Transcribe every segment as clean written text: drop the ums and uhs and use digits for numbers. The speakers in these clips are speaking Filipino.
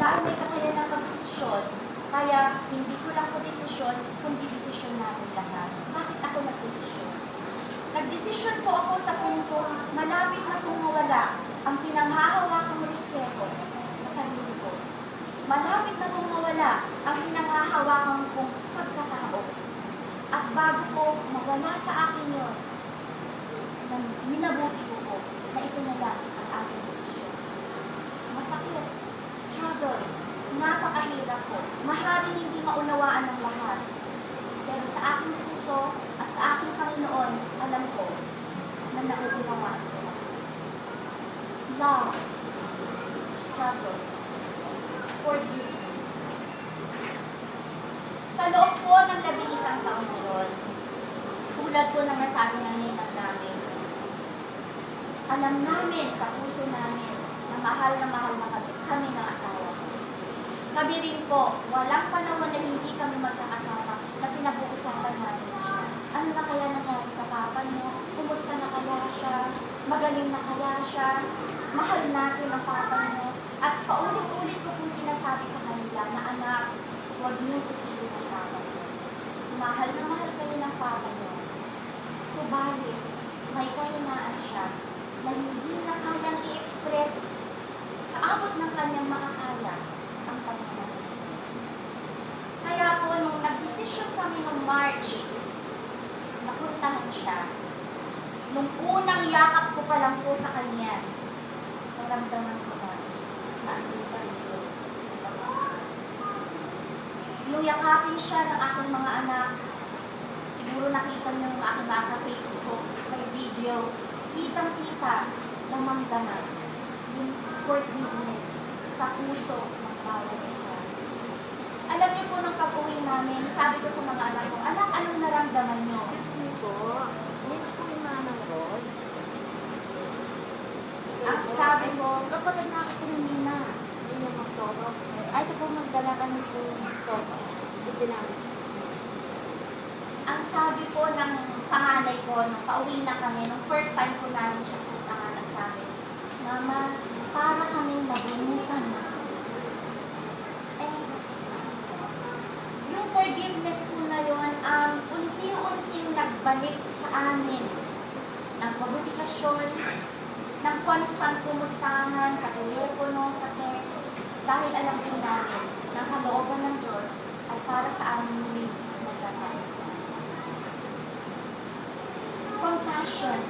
Dahil may kakayanan ng pagdesisyon, kaya hindi ko lang po desisyon, kundi desisyon natin lahat. Bakit ako nagdesisyon? Nagdesisyon po ako sa punto, malapit na pong mawala ang pinanghahawakang respeto sa sarili ko. Malapit na pong mawala ang pinanghahawakang kong pagkatao. At bago ko mawala sa akin yun, minabuti ko po na ito na lang ang aking desisyon. Masakit, struggle, napakahirap po. Maharing hindi maunawaan ng lahat. Pero sa aking puso at sa aking Panginoon, alam ko na nauunawaan ko. Love, struggle, forgiveness. Sa loob po ng 11 taon na yun, tulad po ng nasabi ng ninang namin, alam namin sa puso namin na mahal na kami ng asawa ko. Kami rin po, walang panahon na hindi kami magkakasama na pinag-uusapan namin siya. Ano na kaya nangyari sa papa niyo? Kumusta na kaya siya? Magaling na kaya siya? Mahal natin ang papa niyo. At paulit-ulit ko pong sinasabi sa kanila na anak, huwag niyo sisihin ang papa niyo. Mahal na mahal kayo ng papa niyo. Subalit, may kahinaan siya na hindi na kayang i-express sa abot ng kanyang makakaya ang pagmamahal. Kaya po, nung nag-desisyon kami noong March, napuntahan siya. Nung unang yakap ko pa lang po sa kanya, naramdaman ko na andun pa rin po. Nung yakapin siya ng aking mga anak, siguro nakita niyo yung aking mga Facebook, may video, kitang-kita na mamdaman yung forgiveness sa puso ng bawat isa. Alam niyo po nung pag-uwi namin, sabi ko sa mga anak ko, anak, anong naramdaman niyo? Excuse me po, next po yung manang Rose. Ang sabi ko, kapatid na ako po ng Nina. Hindi niyo magtoro. Ay, ito po magdala kami po ng sopas. Ito namin. ang sabi po ng panganay ko, nung pauwi na kami, nung first time ko namin siya puntahan, ang sabi, Mama, para kami nabunutan na. Yung forgiveness po na yun, ang unti-unting nagbalik sa amin ng komunikasyon, ng constant kumustahan sa telepono, sa text, dahil alam po namin na ang kalooban ng Diyos ay para sa amin muli magkasama. Compassion.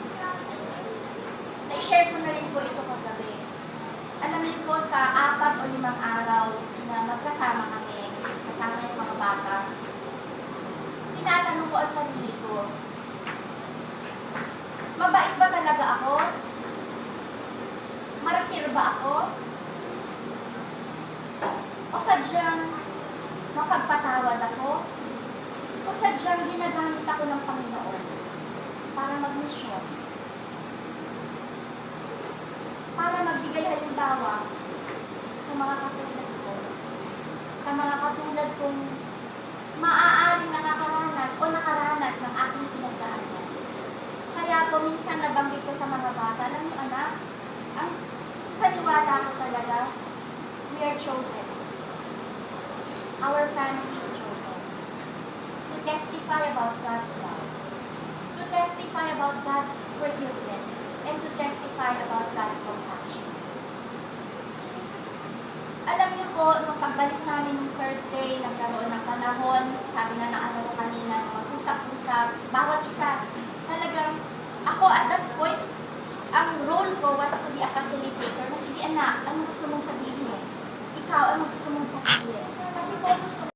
Na-share ko na rin po ito kagabi. Alam niyo po, sa 4 o 5 araw na magkasama kami, kasama yung mga bata, tinatanong ko ang sarili ko, mabait ba talaga ako? Martir ba ako? O sadyang mapagpatawad ako? O sadyang ginagamit ako ng Panginoon para mag-mission? Para magbigay halimbawa sa mga katulad ko, sa mga katulad kong maaaring nakakaranas o nakaranas ng aking pinagdaanan. Kaya po minsan nabanggit ko sa mga bata, alam niyo anak, ang paniwala ko talaga, we are chosen. Our family is chosen. To testify about God's love. To testify about God's forgiveness. And to testify about God's compassion. Alam niyo po, nung pagbalik namin ng Thursday, nagkaroon ng panahon, sabi na ng ano kanina, mag-usap-usap, bawat isa, talagang, ako at that point, ang role ko was to be a facilitator. Na sige anak, ano gusto mong sabihin? Ikaw, ano gusto mong sabihin? Kasi focus ko